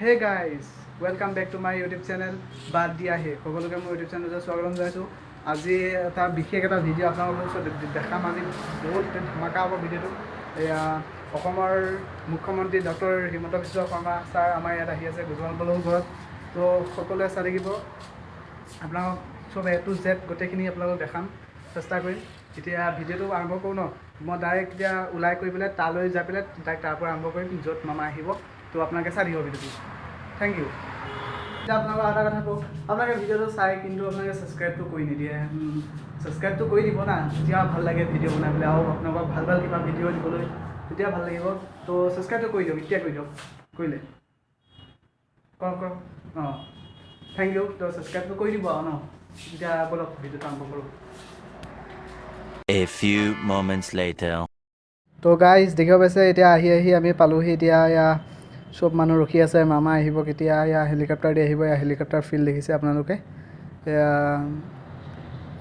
Hey guys, welcome back to my YouTube channel Baad dia hai. সকলোকে মোৰ YouTube channel স্বাগতম জনাইছো। আজি এটা বিশেষ এটা ভিডিঅ' আপোনালোকৰ ওচৰত দেখাম। আজি বহুত ধমাকা হ'ব ভিডিঅ'টো। এয়া অসমৰ মুখ্যমন্ত্ৰী ডক্টৰ হিমন্ত বিশ্ব শৰ্মা ছাৰ আমাৰ ইয়াত আহি আছে লবলহ ঘৰত। তো সকলোৱে চাই থাকিব। আপোনালোক চব A to Z গোটেইখিনি আপোনালোকক দেখাম চেষ্টা কৰিম। এতিয়া ভিডিঅ'টো আৰম্ভ কৰোঁ ন। মই ডাইৰেক্ট এতিয়া ওলাই কৰি পেলাই তালৈ যাই পেলাই ডাইৰেক্ট তাৰ পৰা আৰম্ভ কৰিম য'ত মামা আহিব। তো আপোনালোকে চাই থাকিব ভিডিঅ'টো। Thank you. এতিয়া আপোনালোকৰ এটা কথা কওঁ, আপোনালোকে ভিডিঅ'টো চাই কিন্তু আপোনালোকে ছাবস্ক্ৰাইবটো কৰি নিদিয়ে। ছাবস্ক্ৰাইবটো কৰি দিব না, তেতিয়া ভাল লাগে ভিডিঅ' বনাই পেলাই আৰু আপোনালোকক ভাল ভাল কিবা ভিডিঅ' দিবলৈ তেতিয়া ভাল লাগিব। তো ছাবস্ক্ৰাইবটো কৰি দিয়ক, এতিয়া কৰি দিয়ক। কৰিলে কৰক অঁ থেংক ইউ। তো ছাবস্ক্ৰাইবটো কৰি দিব আৰু ন। এতিয়া বলক ভিডিঅ'টো আৰম্ভ কৰোঁ। A few moments later. তো গাইজ দেখিব পাইছে এতিয়া আহি আমি পালোহি। এতিয়া এয়া চব মানুহ ৰখি আছে, মামা আহিব কেতিয়া। এয়া হেলিকপ্টাৰ দি আহিব। এয়া হেলিকপ্টাৰ ফিল্ড দেখিছে আপোনালোকে। এয়া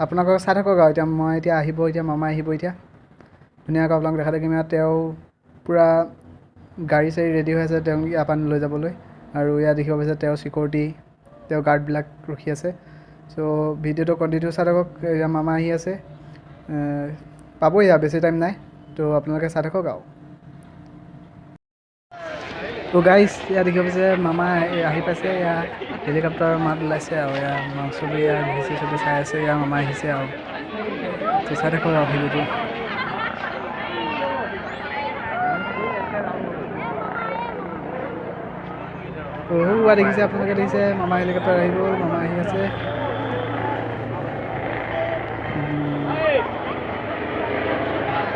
আপোনালোকক চাই থাকক আৰু এতিয়া মই এতিয়া আহিব, এতিয়া মামা আহিব। এতিয়া ধুনীয়াকৈ আপোনালোক দেখা থাকিম। ইয়াত তেওঁ পূৰা গাড়ী চাড়ী ৰেডি হৈ আছে তেওঁক ইয়াৰ পৰা লৈ যাবলৈ। আৰু ইয়াত দেখিব পাইছে তেওঁ চিকিউৰিটি, তেওঁ গাৰ্ডবিলাক ৰখি আছে। চ' ভিডিঅ'টো কণ্টিনিউ চাই থাকক। এতিয়া মামা আহি আছে, পাবই ইয়াৰ বেছি টাইম নাই। তো আপোনালোকে চাই থাকক আৰু। তো গাইজ ইয়াত দেখিব পাইছে মামা আহি পাইছে। এয়া হেলিকপ্টাৰৰ মাত ওলাইছে আৰু এয়া চবেই ইয়াৰ ঘিচি চবেই চাই আছে। এয়া মামা আহিছে আৰু তো চাই থাকক আৰু ভিডিঅ'টো। তো হোৱা দেখিছে আপোনালোকে, দেখিছে মামা হেলিকপ্টাৰ আহি গ'ল। মামা আহি আছে।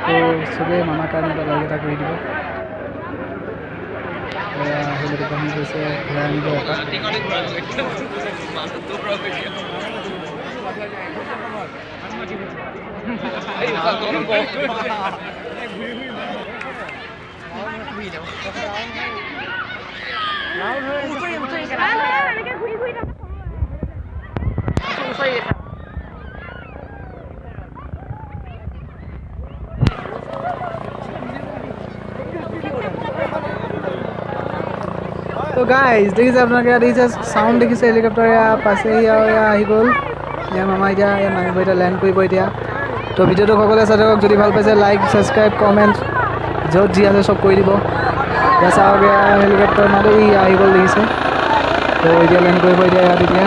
তো চবেই মামাৰ কাৰণে এটা লাইক এটা কৰি দিব। হেলিকপ্টাৰখন গৈছে ঘূৰাই আনিব এটা। তো গাইজ দেখিছে আপোনালোকে, দেখিছে চাউণ্ড দেখিছে হেলিকপ্টাৰ এয়া পাইছেহি আৰু এয়া আহি গ'ল। এয়া মামা এতিয়া নামিব, এতিয়া লেণ্ড কৰিব এতিয়া। তো ভিডিঅ'টো সকলোৱে চাই থাকক। যদি ভাল পাইছে লাইক ছাবস্ক্ৰাইব কমেণ্ট য'ত যি আছে চব কৰি দিব। এতিয়া চাওক এয়া হেলিকপ্টাৰ মাৰি আহি গ'ল দেখিছে। তো এতিয়া লেণ্ড কৰিব এতিয়া ইয়াত। এতিয়া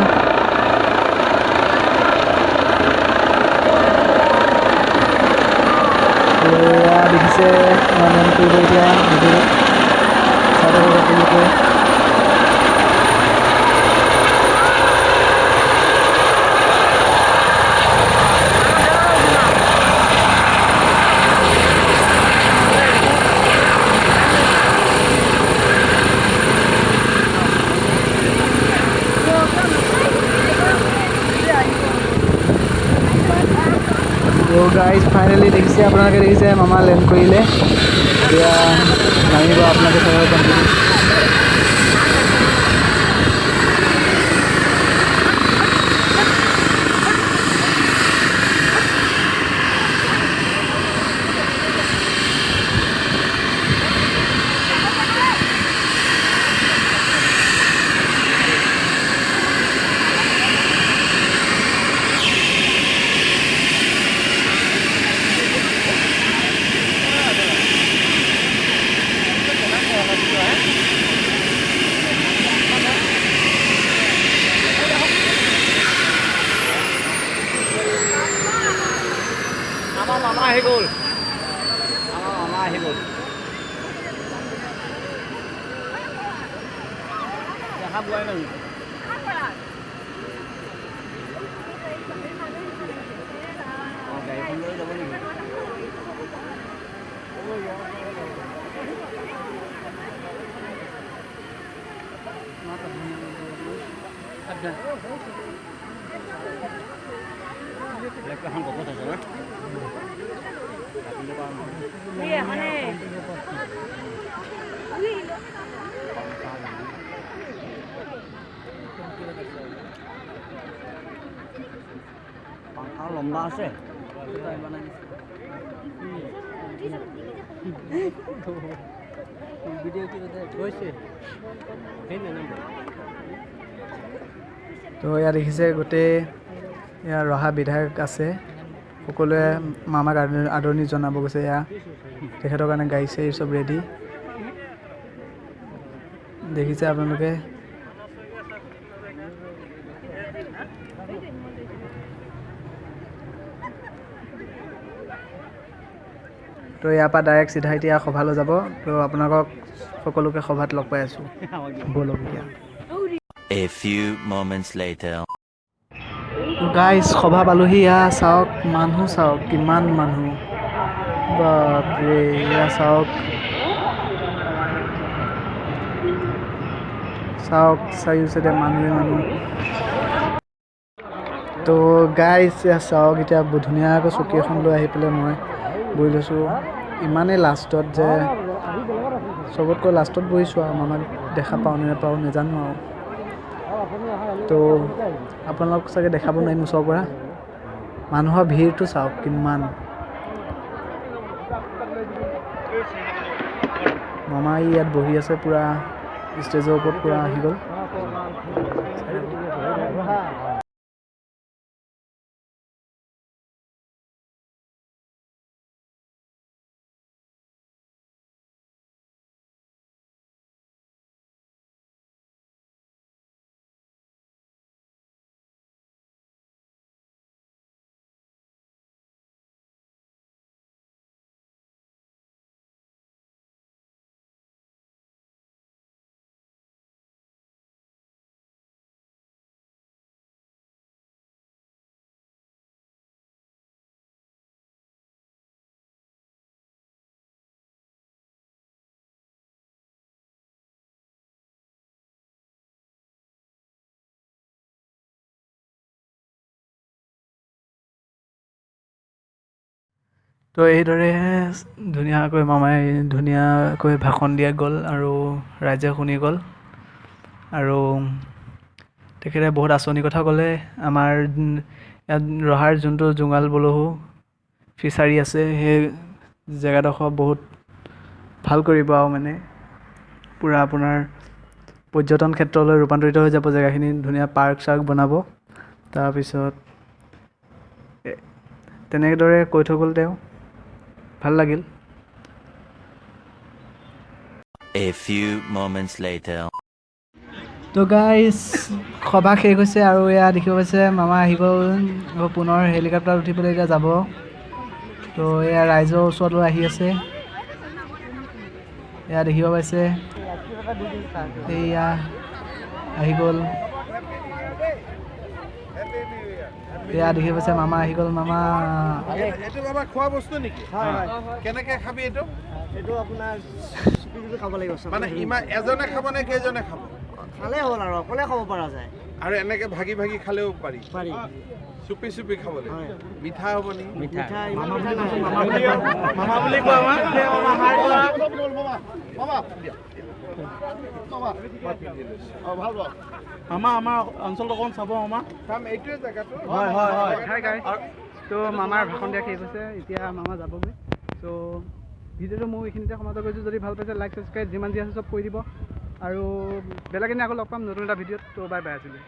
এয়া দেখিছে লেণ্ড কৰিব এতিয়া। ভিডিঅ' চাই থাকক আপোনালোকে। তো গাইজ ফাইনেলি দেখিছে আপোনালোকে, দেখিছে মামা লেণ্ড কৰিলে। এতিয়া নামিব আপোনালোকে চাব কণ্টিনিউ। মামা আহি গ'ল। মামা আহি গ'ল। দেখা পোৱাই নাই। গাড়ীখন লৈ যাব নেকি? এখন বহুত আছে না। পাংখা লম্বা আছে। তো ইয়াত দেখিছে গোটেই ইয়াৰ ৰহা বিধায়ক আছে সকলোৱে মামাক আদৰণি জনাব গৈছে এয়া তেখেতৰ কাৰণে গাইছে চব ৰেডি দেখিছে আপোনালোকে তো ইয়াৰ পৰা ডাইৰেক্ট চিধা এতিয়া সভালৈ যাব তো আপোনালোকক সকলোকে সভাত লগ পাই আছোঁ ব'লক এতিয়া A few moments later. Guys সভা পালোহি ইয়া চাওক মানুহ চাওক কিমান মানুহ বাপৰে ইয়া চাওক চাৰিওচাইডে মানুহে মানুহ তো গাইজ ইয়া চাওক এতিয়া ধুনীয়াকৈ চকী এখন লৈ আহি পেলাই মই বহি লৈছোঁ ইমানেই লাষ্টত যে চবতকৈ লাষ্টত বহিছোঁ আৰু মামাক দেখা পাওঁ নে নাপাওঁ নাজানো আৰু তো আপোনালোক চাগে দেখাব নোৱাৰিম ওচৰৰ পৰা মানুহৰ ভিৰটো চাওক কিমান মামা ইয়াত বহি আছে পূৰা ষ্টেজৰ ওপৰত পূৰা আহি গ'ল তো এইদৰে ধুনীয়াকৈ মামাই ধুনীয়াকৈ ভাষণ দিয়া গ'ল আৰু ৰাইজে শুনি গ'ল আৰু তেখেতে বহুত আঁচনিৰ কথা ক'লে আমাৰ ইয়াত ৰহাৰ যোনটো জোঙাল বলহু ফিচাৰী আছে সেই জেগাডোখৰ বহুত ভাল কৰিব আৰু মানে পূৰা আপোনাৰ পৰ্যটন ক্ষেত্ৰলৈ ৰূপান্তৰিত হৈ যাব জেগাখিনি ধুনীয়া পাৰ্ক চাৰ্ক বনাব তাৰপিছত তেনেদৰে কৈ থৈ গ'ল তেওঁ ভাল লাগিল A few moments later. তো গাইজ সভা শেষ হৈছে আৰু এয়া দেখিব পাইছে মামা আহি গ'ল পুনৰ হেলিকপ্টাৰত উঠি পেলাই এতিয়া যাব তো এয়া ৰাইজৰ ওচৰলৈ আহি আছে এয়া দেখিব পাইছে এয়া আহি গ'ল এয়া দেখি পাইছে মামা আহি গ'ল মামা এইটো বাবা খোৱা বস্তু নেকি কেনেকে খাবি এইটো এইটো আপোনাৰ চুপি খাব লাগিব মানে ইমান এজনে খাব নে কেইজনে খাব খালে হ'ল আৰু অকলে খাব পৰা যায় আৰু এনেকে ভাগি ভাগি খালেও পাৰি পাৰি চুপি চুপি খাবলৈ মিঠা হ'ব নি মিঠাই মামা বুলি কোৱা মামা আমাৰ অঞ্চলটো অকণ চাব মামা এইটোৱে জেগাটো হয় হয় হয় হাই গাইজ তো মামাৰ ভাষণ দিয়া শেষ হৈছে এতিয়া মামা যাবগৈ তো ভিডিঅ'টো মই এইখিনিতে সমাপ্ত কৰিছোঁ যদি ভাল পাইছে লাইক ছাবস্ক্ৰাইব যিমান যি আছে চব কৰি দিব আৰু বেলেগ এদিন আকৌ লগ পাম নতুন এটা ভিডিঅ'ত তো বাই বাই আছিলে